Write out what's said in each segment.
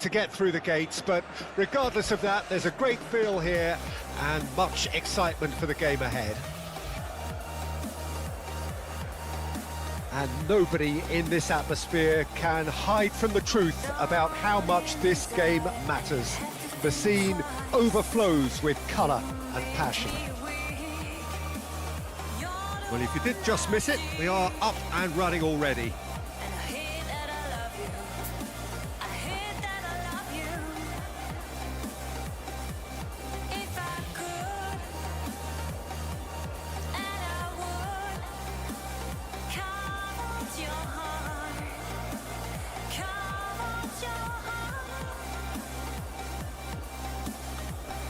to get through the gates, but regardless of that, there's a great feel here and much excitement for the game ahead. And nobody in this atmosphere can hide from the truth about how much this game matters. The scene overflows with colour and passion. Well, if you did just miss it, we are up and running already.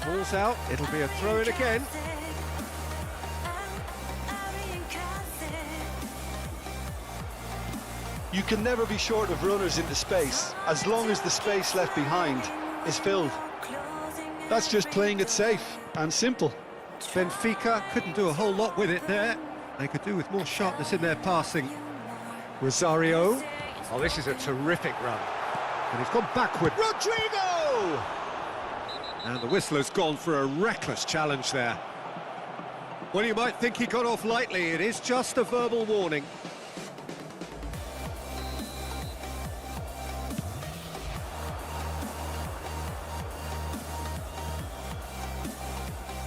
Ball's out, it'll be a throw-in again. You can never be short of runners into space, as long as the space left behind is filled. That's just playing it safe and simple. Benfica couldn't do a whole lot with it there. They could do with more sharpness in their passing. Rosario. Oh, this is a terrific run. And he's gone backward. Rodrigo! And the whistler's gone for a reckless challenge there. Well, you might think he got off lightly. It is just a verbal warning.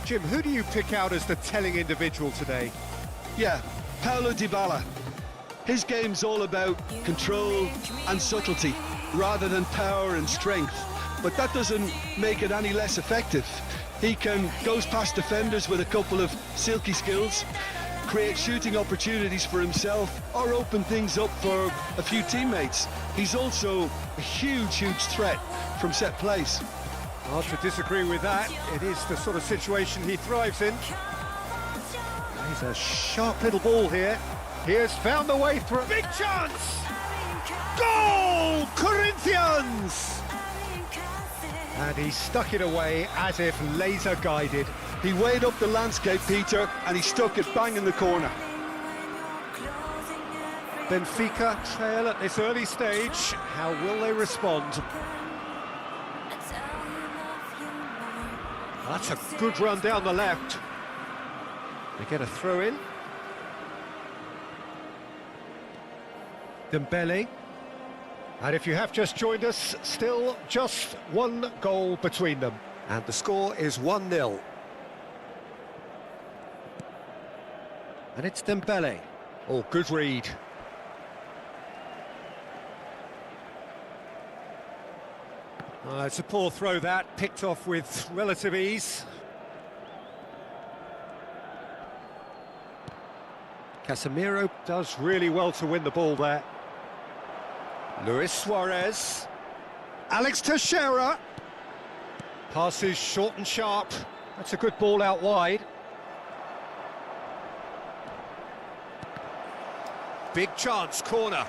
Jim, who do you pick out as the telling individual today? Yeah, Paulo Dybala. His game's all about control and subtlety, rather than power and strength. But that doesn't make it any less effective. He goes past defenders with a couple of silky skills, create shooting opportunities for himself, or open things up for a few teammates. He's also a huge threat from set plays. Hard to disagree with that. It is the sort of situation he thrives in. He's a sharp little ball here. He has found the way through. Big chance! Goal! Corinthians! And he stuck it away as if laser guided. He weighed up the landscape, Peter, and he stuck it bang in the corner. Benfica trail at this early stage. How will they respond? That's a good run down the left. They get a throw in. Dembele. And if you have just joined us, still just one goal between them. And the score is 1-0. And it's Dembele. Oh, good read. It's a poor throw that, picked off with relative ease. Casemiro does really well to win the ball there. Luis Suarez. Alex Teixeira. Passes short and sharp. That's a good ball out wide. Big chance, corner.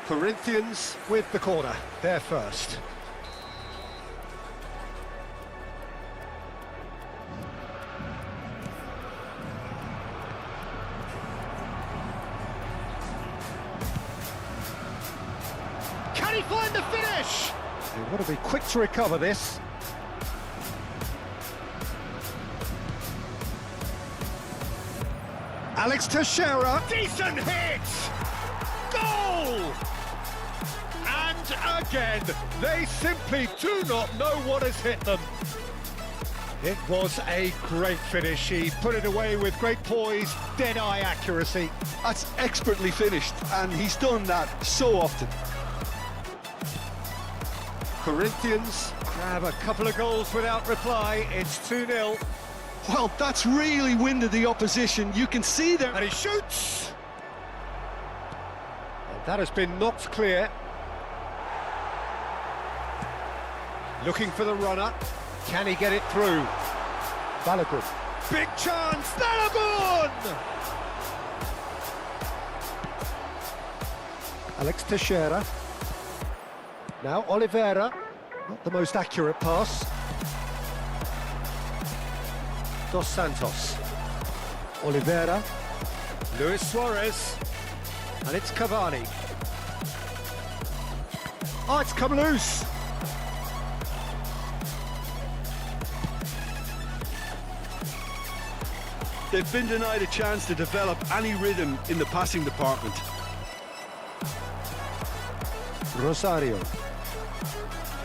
Corinthians with the corner, they're first. Can he find the finish? They've got to be quick to recover this. Alex Teixeira. Decent hit! Goal! And again, they simply do not know what has hit them. It was a great finish. He put it away with great poise, dead-eye accuracy. That's expertly finished, and he's done that so often. Corinthians grab a couple of goals without reply. It's 2-0. Well, that's really winded the opposition. You can see there. And he shoots! And that has been knocked clear. Looking for the runner. Can he get it through? Balogun. Big chance! Balogun! Alex Teixeira. Now Oliveira. Not the most accurate pass. Dos Santos. Oliveira. Luis Suarez. And it's Cavani. Oh, it's come loose. They've been denied a chance to develop any rhythm in the passing department. Rosario.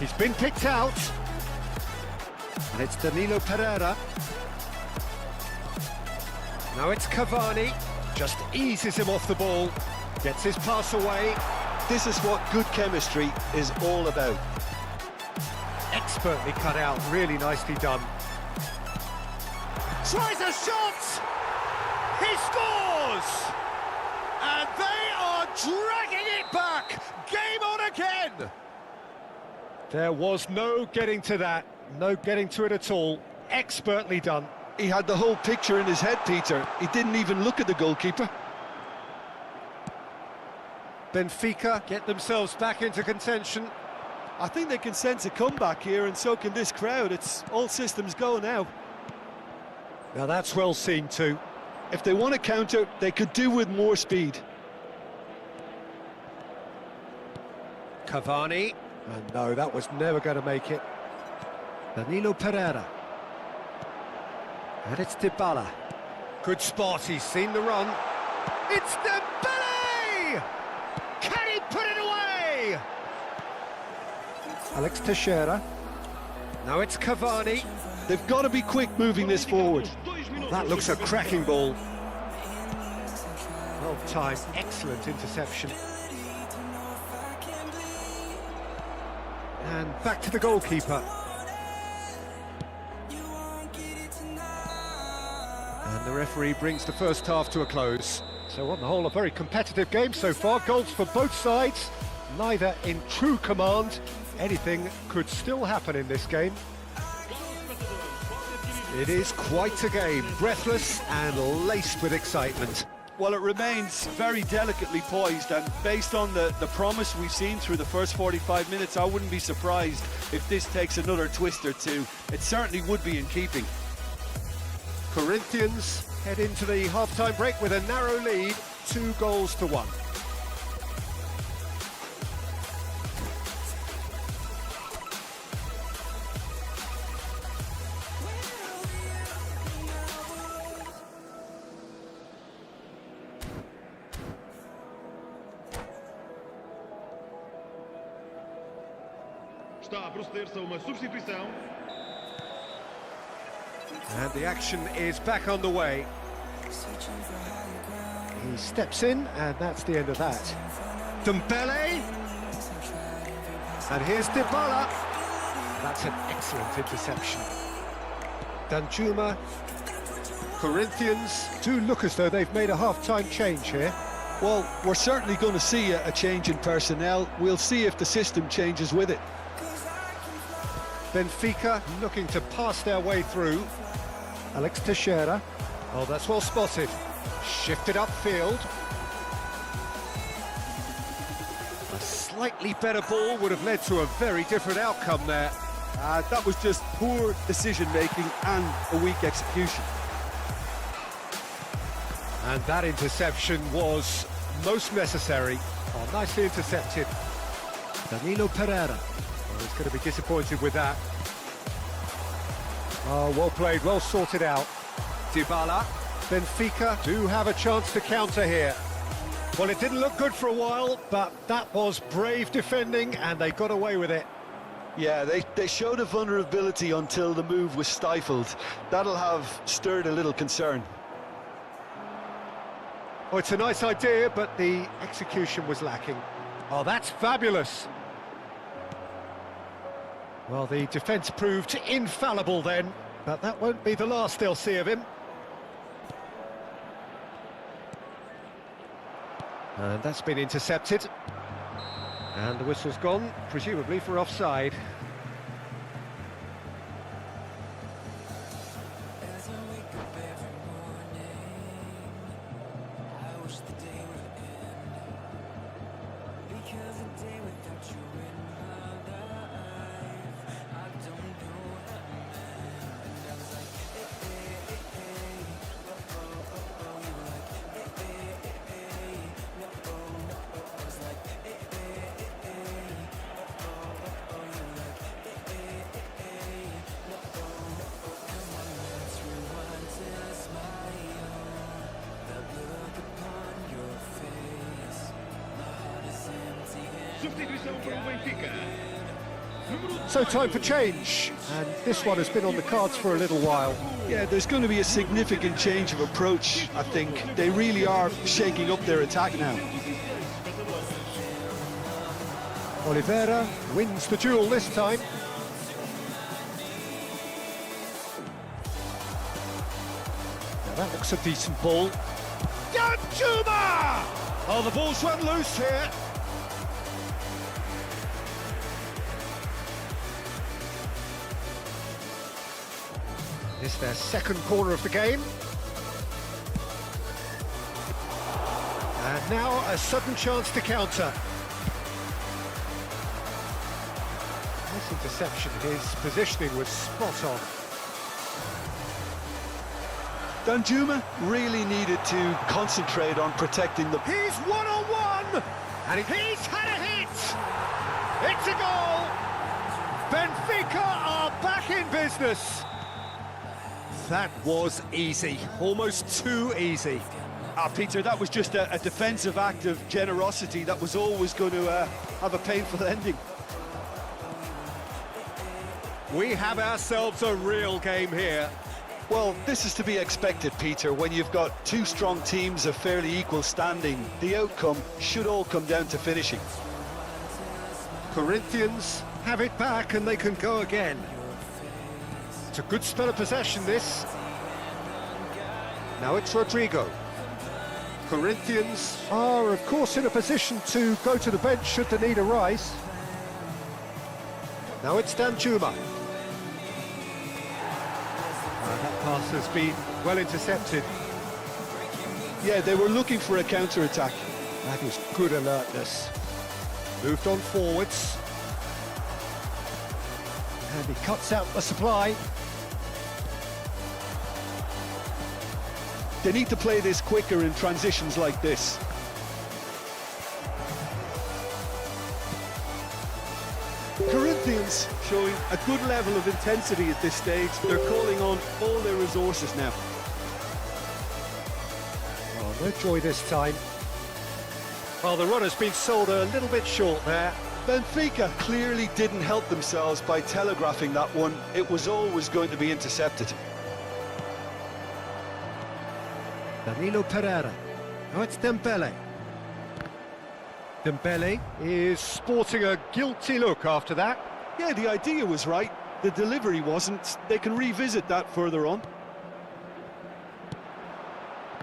He's been picked out. And it's Danilo Pereira. Now it's Cavani. Just eases him off the ball. Gets his pass away. This is what good chemistry is all about. Expertly cut out. Really nicely done. Tries a shot! He scores! And they are dragging it back! Game on again! There was no getting to that. No getting to it at all. Expertly done. He had the whole picture in his head, Peter. He didn't even look at the goalkeeper. Benfica get themselves back into contention. I think they can sense a comeback here, and so can this crowd. It's all systems go now. Now that's well seen too. If they want to counter, they could do with more speed. Cavani. And no, that was never going to make it. Danilo Pereira. And it's Dybala. Good spot, he's seen the run. It's Dembele! Can he put it away? Alex Teixeira. Now it's Cavani. They've got to be quick moving this forward. That looks a cracking ball. Well timed, excellent interception. And back to the goalkeeper. And the referee brings the first half to a close. So on the whole, a very competitive game so far. Goals for both sides, neither in true command. Anything could still happen in this game. It is quite a game, breathless and laced with excitement. Well, it remains very delicately poised, and based on the promise we've seen through the first 45 minutes, I wouldn't be surprised if this takes another twist or two. It certainly would be in keeping. Corinthians head into the half-time break with a narrow lead, 2-1. Está a proceder-se a uma substituição. And the action is back on the way. He steps in, and that's the end of that. Dembele. And here's Dybala. That's an excellent interception. Danjuma. Corinthians do look as though they've made a half-time change here. Well, we're certainly going to see a change in personnel. We'll see if the system changes with it. Benfica looking to pass their way through. Alex Teixeira. Oh, that's well spotted. Shifted upfield. A slightly better ball would have led to a very different outcome there. That was just poor decision-making and a weak execution. And that interception was most necessary. Oh, nicely intercepted. Danilo Pereira. Oh, he's going to be disappointed with that. Oh, well played, well sorted out. Dybala. Benfica do have a chance to counter here. Well, it didn't look good for a while, but that was brave defending, and they got away with it. Yeah, they showed a vulnerability until the move was stifled. That'll have stirred a little concern. Oh, it's a nice idea, but the execution was lacking. Oh, that's fabulous. Well, the defence proved infallible then, but that won't be the last they'll see of him. And that's been intercepted. And the whistle's gone, presumably for offside. Substituição para o Benfica. So time for change, and this one has been on the cards for a little while. Yeah, there's going to be a significant change of approach, I think. They really are shaking up their attack now. Oliveira wins the duel this time. Now that looks a decent ball. Danjuma! Oh, the ball's run loose here. This is their second corner of the game. And now a sudden chance to counter. Nice interception, his positioning was spot on. Danjuma really needed to concentrate on protecting the... He's one-on-one! And he's had a hit! It's a goal! Benfica are back in business! That was easy, almost too easy. Peter, that was just a defensive act of generosity that was always going to have a painful ending. We have ourselves a real game here. Well, this is to be expected, Peter. When you've got two strong teams of fairly equal standing, the outcome should all come down to finishing. Corinthians have it back and they can go again. It's a good spell of possession, this. Now it's Rodrigo. Corinthians are, of course, in a position to go to the bench should the need arise. Now it's Danjuma. That pass has been well intercepted. Yeah, they were looking for a counter-attack. That is good alertness. Moved on forwards. And he cuts out the supply. They need to play this quicker in transitions like this. Corinthians showing a good level of intensity at this stage. They're calling on all their resources now. Oh, no joy this time. Well, the run has been sold a little bit short there. Benfica clearly didn't help themselves by telegraphing that one. It was always going to be intercepted. Danilo Pereira. Now it's Dembele. Dembele is sporting a guilty look after that. Yeah, the idea was right. The delivery wasn't. They can revisit that further on.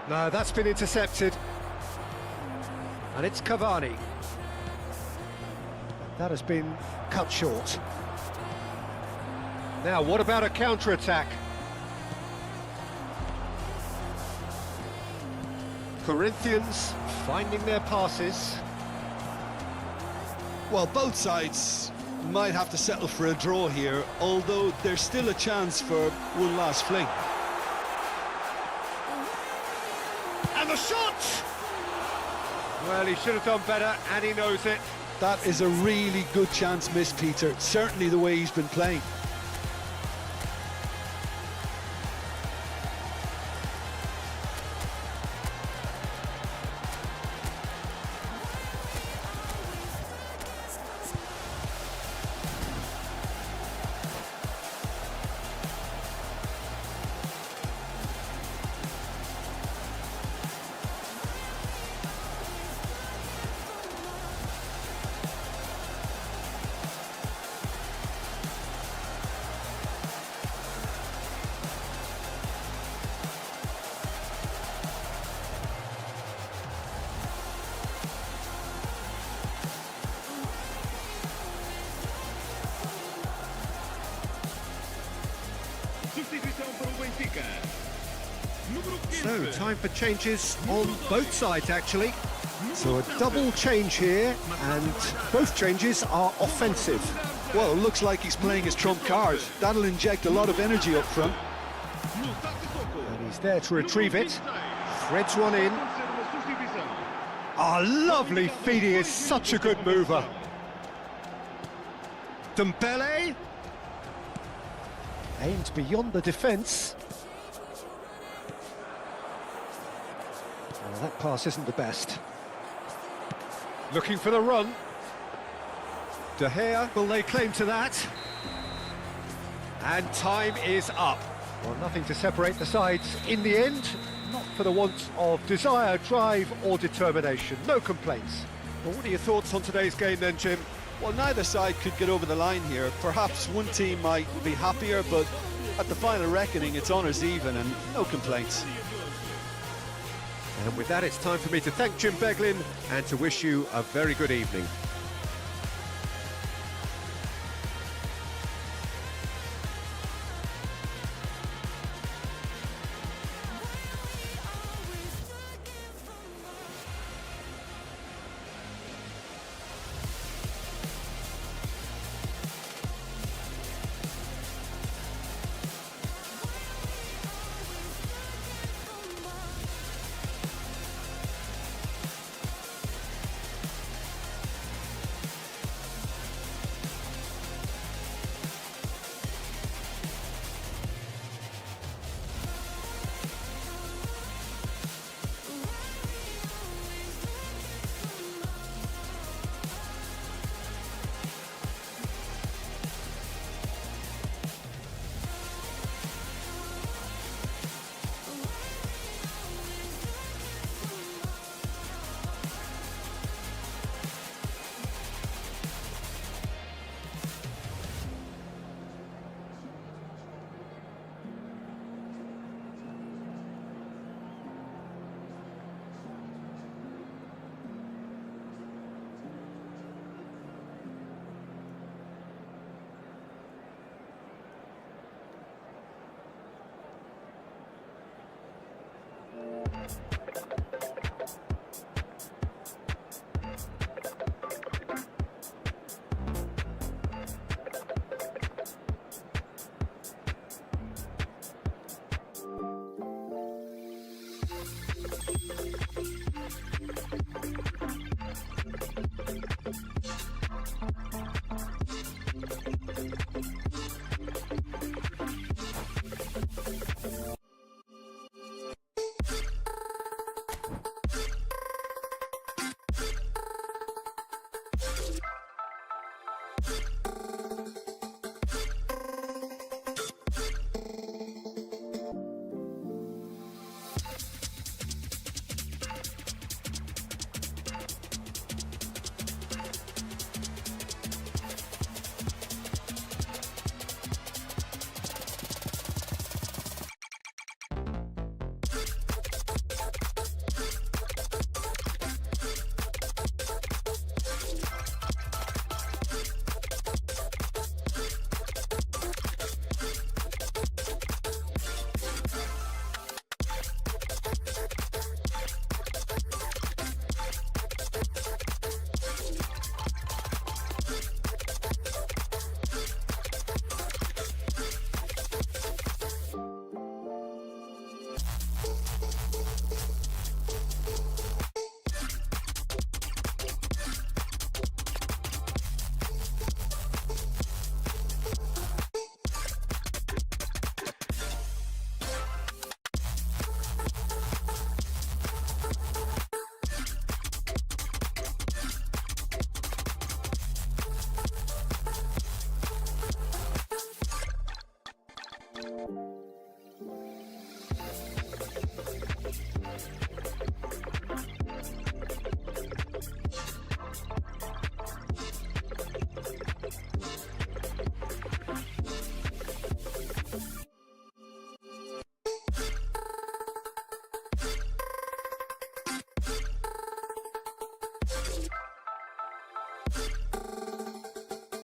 No, that's been intercepted. And it's Cavani. That has been cut short. Now, what about a counter-attack? Corinthians finding their passes. Well, both sides might have to settle for a draw here, although there's still a chance for one last fling. And the shot! Well, he should have done better, and he knows it. That is a really good chance missed, Peter. Certainly the way he's been playing. Substituição para o Benfica. Número 15. So, time for changes on both sides, actually. So a double change here, and both changes are offensive. Well, it looks like he's playing his trump card. That'll inject a lot of energy up front. And he's there to retrieve it. Threads one in. Ah, lovely feed. He is such a good mover. Dembele aims beyond the defence. Well, that pass isn't the best. Looking for the run. De Gea, will they claim to that? And time is up. Well, nothing to separate the sides in the end, not for the want of desire, drive or determination. No complaints. Well, what are your thoughts on today's game then, Jim? Well, neither side could get over the line here. Perhaps one team might be happier, but at the final reckoning, it's honours even and no complaints. And with that, it's time for me to thank Jim Beglin and to wish you a very good evening.